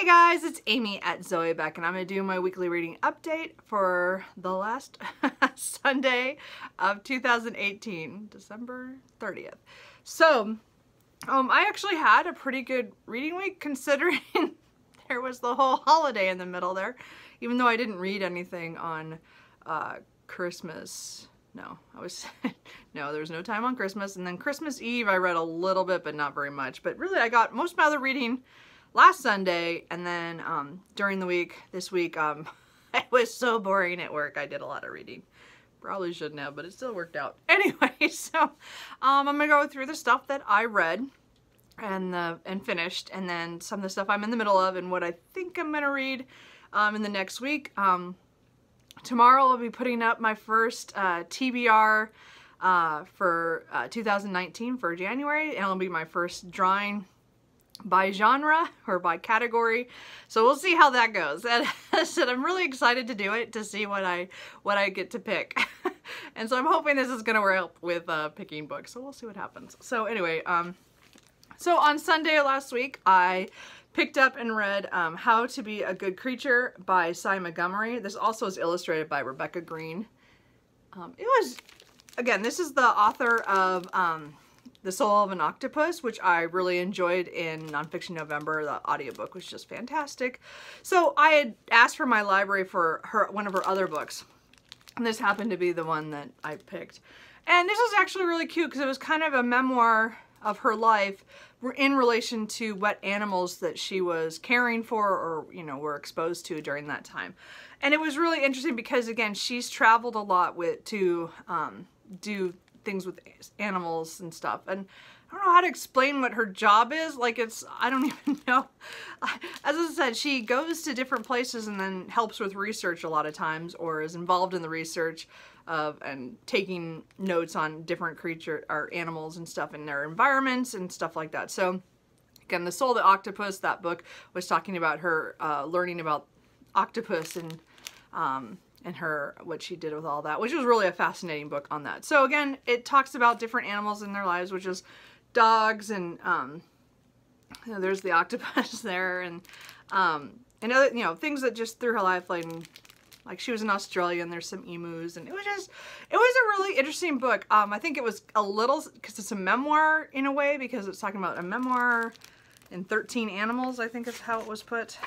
Hey guys, it's Amy at Zoe Beck, and I'm going to do my weekly reading update for the last Sunday of 2018, December 30th. So, I actually had a pretty good reading week considering there was the whole holiday in the middle there, even though I didn't read anything on Christmas. No, no, there was no time on Christmas, and then Christmas Eve I read a little bit, but not very much. But really, I got most of my other reading last Sunday, and then during the week, this week, it was so boring at work. I did a lot of reading. Probably shouldn't have, but it still worked out. Anyway, so I'm gonna go through the stuff that I read and finished, and then some of the stuff I'm in the middle of, and what I think I'm gonna read in the next week. Tomorrow I'll be putting up my first TBR for 2019 for January, and it'll be my first drawing by genre or by category, so we'll see how that goes. And as I said, I'm really excited to do it, to see what I get to pick. And so I'm hoping this is gonna help with picking books, so we'll see what happens. So anyway, so on Sunday last week I picked up and read How to Be a Good Creature by Cy Montgomery. This also is illustrated by Rebecca Green. It was, again, this is the author of The Soul of an Octopus, which I really enjoyed in Nonfiction November. The audiobook was just fantastic. So I had asked for my library for one of her other books, and this happened to be the one that I picked. And this was actually really cute because it was kind of a memoir of her life in relation to what animals that she was caring for, or, you know, were exposed to during that time. And it was really interesting because, again, she's traveled a lot to do things with animals and stuff, and I don't know how to explain what her job is. Like, I don't even know. As I said, she goes to different places and then helps with research a lot of times, or is involved in the research of and taking notes on different creature or animals and stuff in their environments and stuff like that. So again, The Soul of the Octopus, that book was talking about her learning about octopus and what she did with all that, which was really a fascinating book on that. So again, it talks about different animals in their lives, which is dogs, and you know, there's the octopus there, and other, you know, things that just through her life, like she was in Australia, and there's some emus, and it was a really interesting book. I think it was a little, because it's a memoir in a way, because it's talking about a memoir in 13 animals, I think is how it was put.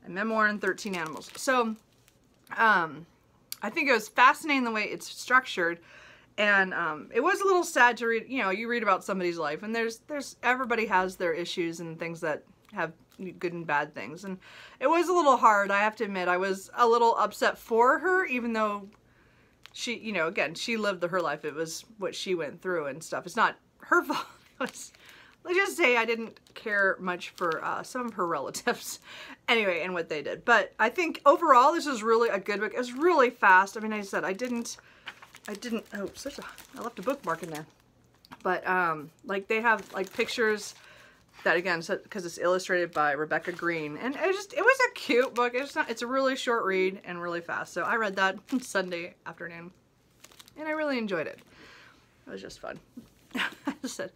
A memoir in 13 animals. So I think it was fascinating the way it's structured, and it was a little sad to read. You know, you read about somebody's life, and there's everybody has their issues and things that have good and bad things, and it was a little hard. I have to admit, I was a little upset for her, even though she, you know, again, she lived her life. It was what she went through and stuff. It's not her fault. It was, let's just say, I didn't care much for some of her relatives anyway, and what they did. But I think overall this is really a good book. It was really fast. I mean, I said I didn't, oh, I left a bookmark in there. But like, they have like pictures that, again, because it's illustrated by Rebecca Green, and it was a cute book. It's a really short read and really fast. So I read that Sunday afternoon, and I really enjoyed it. It was just fun. I said.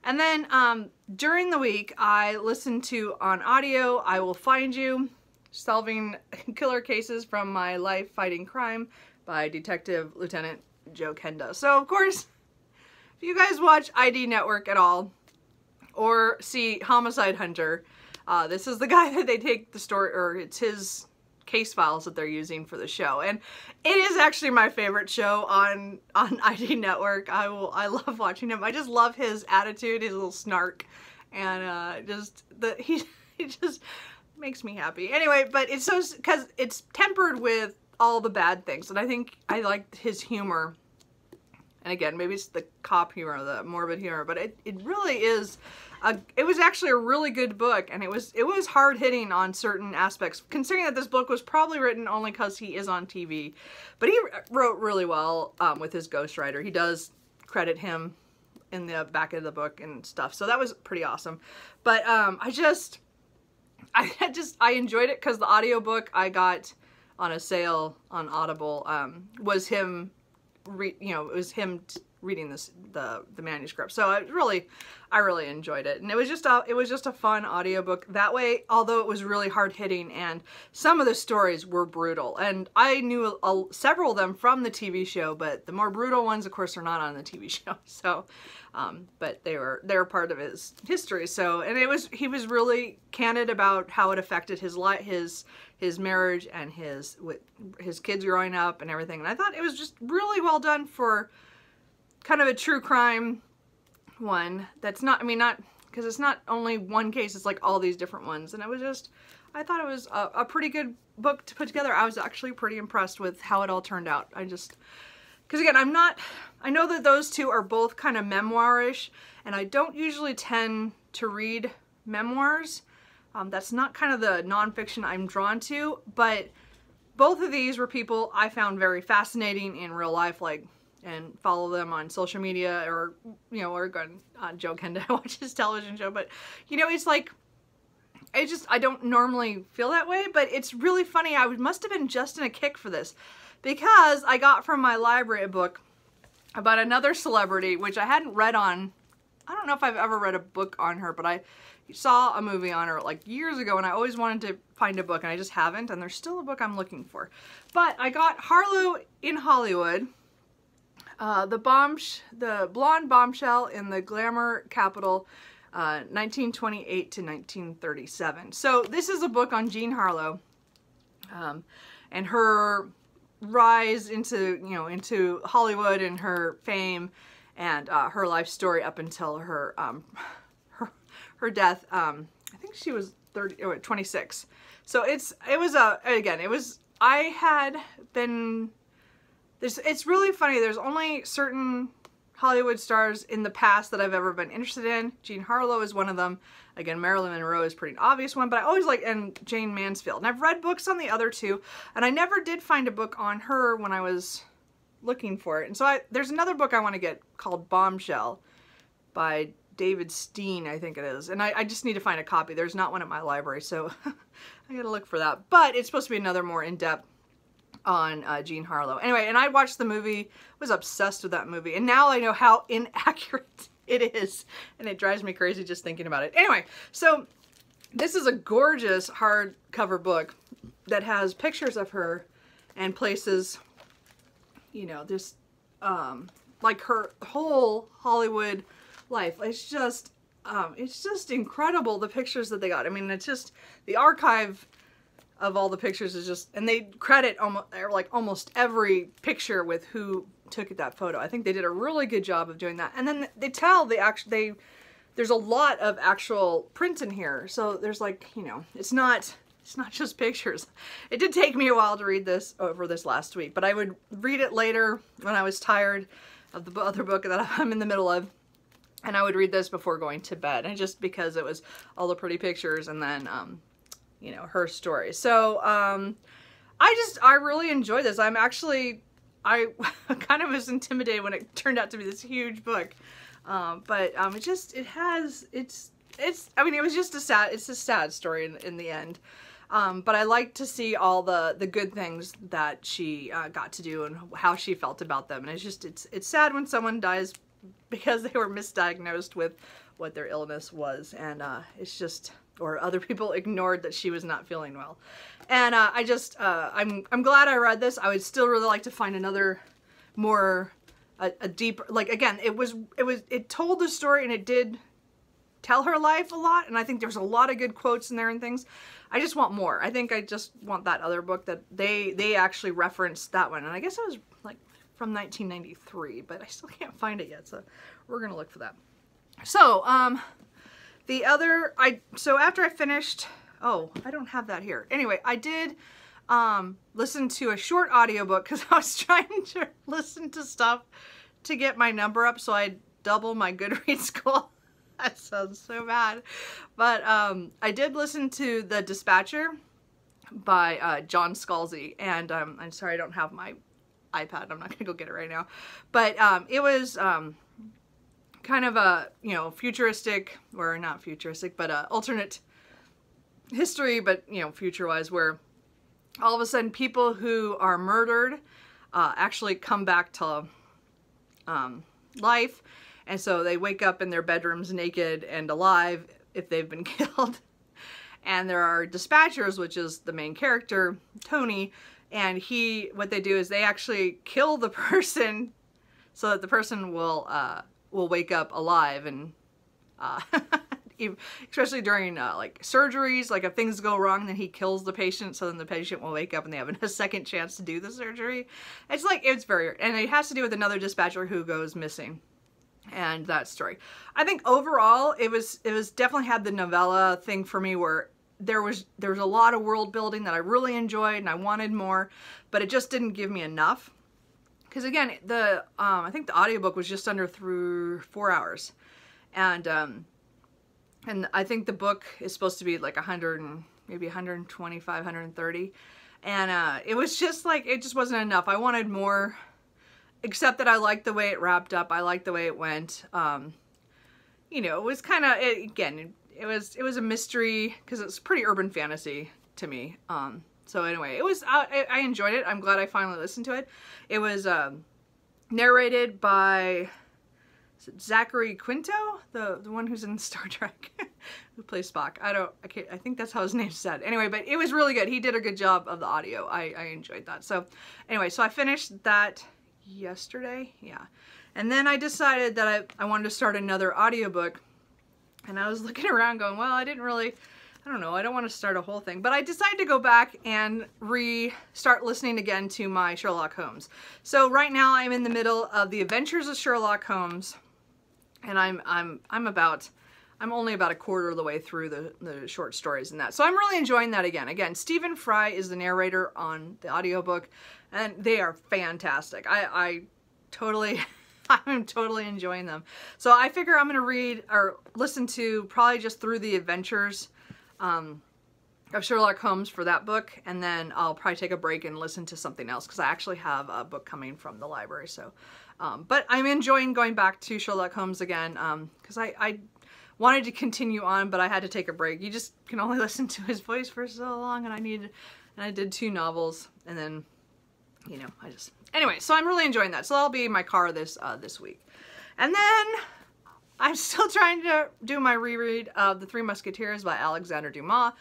And then during the week, I listened to on audio I Will Find You, Solving Killer Cases from My Life Fighting Crime by Detective Lieutenant Joe Kenda. So of course, if you guys watch ID Network at all, or see Homicide Hunter, this is the guy that they take the story, or it's his case files that they're using for the show, and it is actually my favorite show on ID Network. I love watching him. I just love his attitude, his little snark, and he just makes me happy. Anyway, but it's so, because it's tempered with all the bad things, and I think I like his humor. And again, maybe it's the cop humor, the morbid humor, but it really is. It was actually a really good book, and it was hard hitting on certain aspects, considering that this book was probably written only because he is on TV. But he wrote really well with his ghostwriter. He does credit him in the back of the book and stuff, so that was pretty awesome. But I enjoyed it because the audiobook I got on a sale on Audible was him. You know, it was him reading the manuscript. So I really enjoyed it, and it was just a fun audiobook that way, although it was really hard hitting and some of the stories were brutal, and I knew several of them from the TV show, but the more brutal ones of course are not on the TV show. So but they were part of his history. So, and he was really candid about how it affected his life, his marriage, and his kids growing up and everything. And I thought it was just really well done for kind of a true crime one. That's not, I mean, not, because it's not only one case, it's like all these different ones. And it was just, I thought it was a pretty good book to put together. I was actually pretty impressed with how it all turned out. Because again, I know that those two are both kind of memoirish, and I don't usually tend to read memoirs. That's not kind of the nonfiction I'm drawn to, but both of these were people I found very fascinating in real life, like, and follow them on social media, or, you know, or go on Joe Kenda, watch his television show, but, you know, it's like, I don't normally feel that way, but it's really funny. I must have been just in a kick for this, because I got from my library a book about another celebrity, which I hadn't read on. I don't know if I've ever read a book on her, but I saw a movie on her like years ago, and I always wanted to find a book, and I just haven't, and there's still a book I'm looking for. But I got Harlow in Hollywood, the blonde bombshell in the glamour capital, 1928 to 1937. So this is a book on Jean Harlow, and her rise into Hollywood and her fame, and her life story up until her death. I think she was 26. So it's really funny. There's only certain Hollywood stars in the past that I've ever been interested in. Jean Harlow is one of them. Again, Marilyn Monroe is pretty obvious one, but I always like, and Jane Mansfield. And I've read books on the other two, and I never did find a book on her when I was looking for it. And so there's another book I want to get called Bombshell by David Steen, I think it is. And I just need to find a copy. There's not one at my library, so I gotta look for that. But it's supposed to be another more in-depth on Jean Harlow. Anyway, and I watched the movie, was obsessed with that movie, and now I know how inaccurate it is, and it drives me crazy just thinking about it. Anyway, so this is a gorgeous hardcover book that has pictures of her and places, you know, just like her whole Hollywood life. It's just incredible, the pictures that they got. I mean, it's just the archive of all the pictures is just, and they credit almost every picture with who took that photo. I think they did a really good job of doing that. And then they tell there's a lot of actual print in here. So there's like, you know, it's not just pictures. It did take me a while to read this over this last week, but I would read it later when I was tired of the other book that I'm in the middle of. And I would read this before going to bed, and just because it was all the pretty pictures and then, you know, her story. So, I really enjoyed this. I kind of was intimidated when it turned out to be this huge book. But I mean, it was just it's a sad story in the end. But I like to see all the good things that she got to do and how she felt about them. And it's sad when someone dies because they were misdiagnosed with what their illness was, and it's just, or other people ignored that she was not feeling well. And I'm glad I read this. I would still really like to find another more a deeper, like, again, it told the story, and it did tell her life a lot, and I think there's a lot of good quotes in there and things. I just want more. I think I just want that other book that they actually referenced that one, and I guess it was like from 1993, but I still can't find it yet, so we're gonna look for that. So so after I finished, oh, I don't have that here. Anyway, I did listen to a short audiobook because I was trying to listen to stuff to get my number up, so I double my Goodreads score. That sounds so bad. But I did listen to The Dispatcher by John Scalzi, and I'm sorry I don't have my iPad. I'm not gonna go get it right now. But it was kind of a, you know, futuristic, or not futuristic, but alternate history, but, you know, future-wise, where all of a sudden people who are murdered actually come back to life. And so they wake up in their bedrooms naked and alive if they've been killed. And there are dispatchers, which is the main character, Tony, and what they do is they actually kill the person so that the person will wake up alive, and especially during like surgeries, like if things go wrong, then he kills the patient so then the patient will wake up and they have a second chance to do the surgery. It's like, it's very, and it has to do with another dispatcher who goes missing. And that story, I think overall it was definitely had the novella thing for me, where there was a lot of world building that I really enjoyed and I wanted more, but it just didn't give me enough. Because again, I think the audiobook was just under 4 hours, and I think the book is supposed to be like 100 and maybe 125, 130, and it was just like, it just wasn't enough. I wanted more. Except that I liked the way it wrapped up. I liked the way it went. You know, it was kind of, again, it was a mystery because it's pretty urban fantasy to me. So anyway, it was, I enjoyed it. I'm glad I finally listened to it. It was narrated by Zachary Quinto, the one who's in Star Trek, who plays Spock. I think that's how his name's said. Anyway, but it was really good. He did a good job of the audio. I enjoyed that. So anyway, so I finished that yesterday, yeah, and then I decided that I wanted to start another audiobook, and I was looking around going, well, I don't know, I don't want to start a whole thing, but I decided to go back and start listening again to my Sherlock Holmes. So right now I'm in the middle of The Adventures of Sherlock Holmes, and I'm only about a quarter of the way through the short stories in that. So I'm really enjoying that again. Again, Stephen Fry is the narrator on the audiobook, and they are fantastic. I'm totally enjoying them. So I figure I'm going to read or listen to probably just through the adventures of Sherlock Holmes for that book, and then I'll probably take a break and listen to something else because I actually have a book coming from the library. So, but I'm enjoying going back to Sherlock Holmes again because I wanted to continue on, but I had to take a break. You just can only listen to his voice for so long, and I did 2 novels, and then, you know, anyway, so I'm really enjoying that. So that'll be my car this week. And then I'm still trying to do my reread of The Three Musketeers by Alexander Dumas.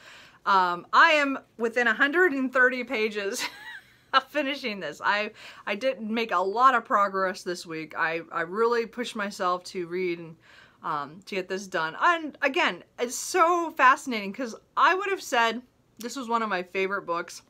I am within 130 pages of finishing this. I did make a lot of progress this week. I really pushed myself to read and to get this done. And again, it's so fascinating because I would have said this was one of my favorite books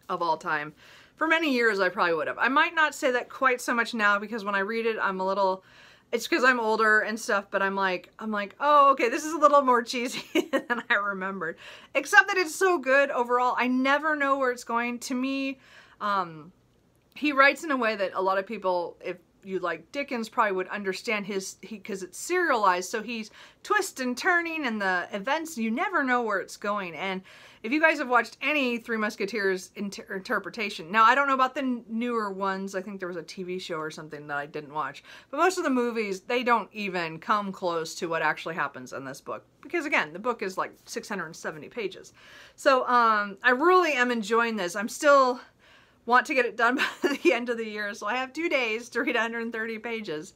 of all time. For many years, I probably would have. I might not say that quite so much now because when I read it, I'm a little, it's because I'm older and stuff, but I'm like, oh, okay, this is a little more cheesy than I remembered. Except that it's so good overall. I never know where it's going. To me, he writes in a way that a lot of people, if you like Dickens, probably would understand because it's serialized, so he's twisting and turning, and the events, you never know where it's going. And if you guys have watched any Three Musketeers interpretation, now I don't know about the newer ones, I think there was a TV show or something that I didn't watch, but most of the movies, they don't even come close to what actually happens in this book, because again, the book is like 670 pages. So I really am enjoying this. I'm still want to get it done by the end of the year, so I have 2 days to read 130 pages,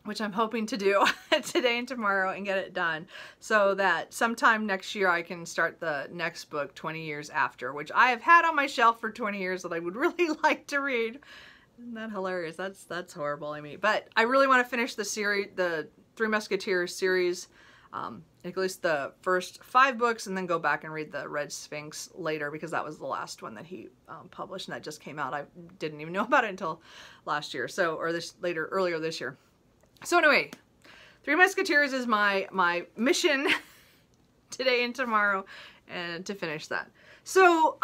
which I'm hoping to do today and tomorrow and get it done so that sometime next year I can start the next book 20 years after, which I have had on my shelf for 20 years that I would really like to read. Isn't that hilarious? That's horrible, I mean, but I really want to finish the series, the Three Musketeers series, at least the first 5 books, and then go back and read the Red Sphinx later, because that was the last one that he published, and that just came out. I didn't even know about it until last year, so, or earlier this year. So anyway, Three Musketeers is my mission today and tomorrow, and to finish that. So,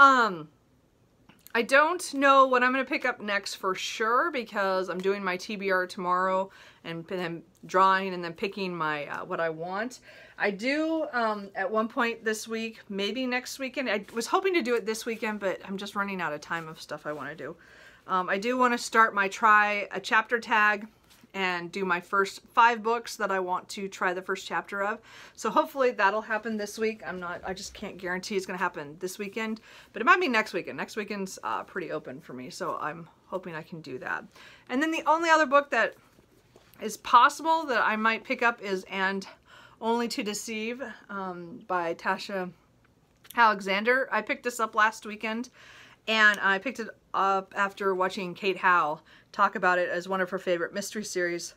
I don't know what I'm going to pick up next for sure, because I'm doing my TBR tomorrow and then drawing and then picking my what I want. I do at one point this week, maybe next weekend. I was hoping to do it this weekend, but I'm just running out of time of stuff I want to do. I do want to start my try a chapter tag and do my first 5 books that I want to try the first chapter of. So hopefully that'll happen this week. I just can't guarantee it's gonna happen this weekend, but it might be next weekend. Next weekend's pretty open for me, so I'm hoping I can do that. And then the only other book that is possible that I might pick up is And Only to Deceive by Tasha Alexander. I picked this up last weekend, and I picked it up after watching Kate Howe talk about it as one of her favorite mystery series.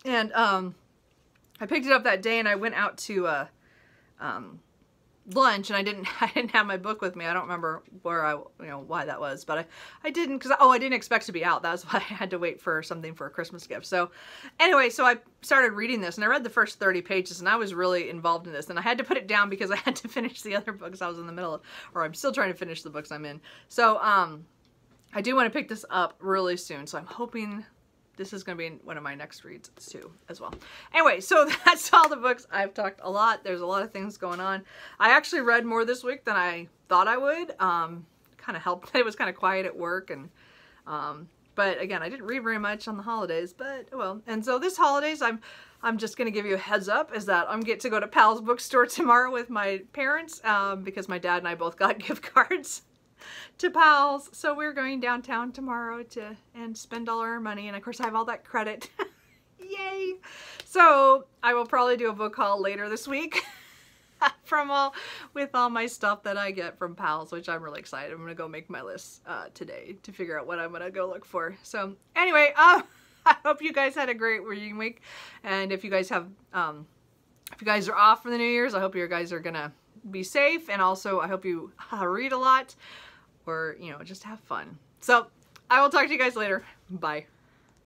And I picked it up that day, and I went out to lunch, and I didn't have my book with me. I don't remember where why that was, but I didn't, because I didn't expect to be out. That was why I had to wait for something for a Christmas gift. So anyway, so I started reading this, and I read the first 30 pages, and I was really involved in this, and I had to put it down because I had to finish the other books I was in the middle of, or I'm still trying to finish the books I'm in. So I do want to pick this up really soon, so I'm hoping this is going to be one of my next reads too, as well. Anyway, so that's all the books. I've talked a lot. There's a lot of things going on. I actually read more this week than I thought I would. Kind of helped. It was kind of quiet at work, and but again, I didn't read very much on the holidays. But well, and so this holidays, I'm just going to give you a heads up, is that I'm get to go to Pal's bookstore tomorrow with my parents because my dad and I both got gift cards to Pal's, so we're going downtown tomorrow and spend all our money, and of course I have all that credit. Yay! So I will probably do a book haul later this week with all my stuff that I get from Pal's, which I'm really excited. I'm gonna go make my list today to figure out what I'm gonna go look for. So anyway, I hope you guys had a great reading week, and if you guys have if you guys are off for the New Year's, I hope you guys are gonna be safe, and also I hope you read a lot, or just have fun. So I will talk to you guys later. Bye.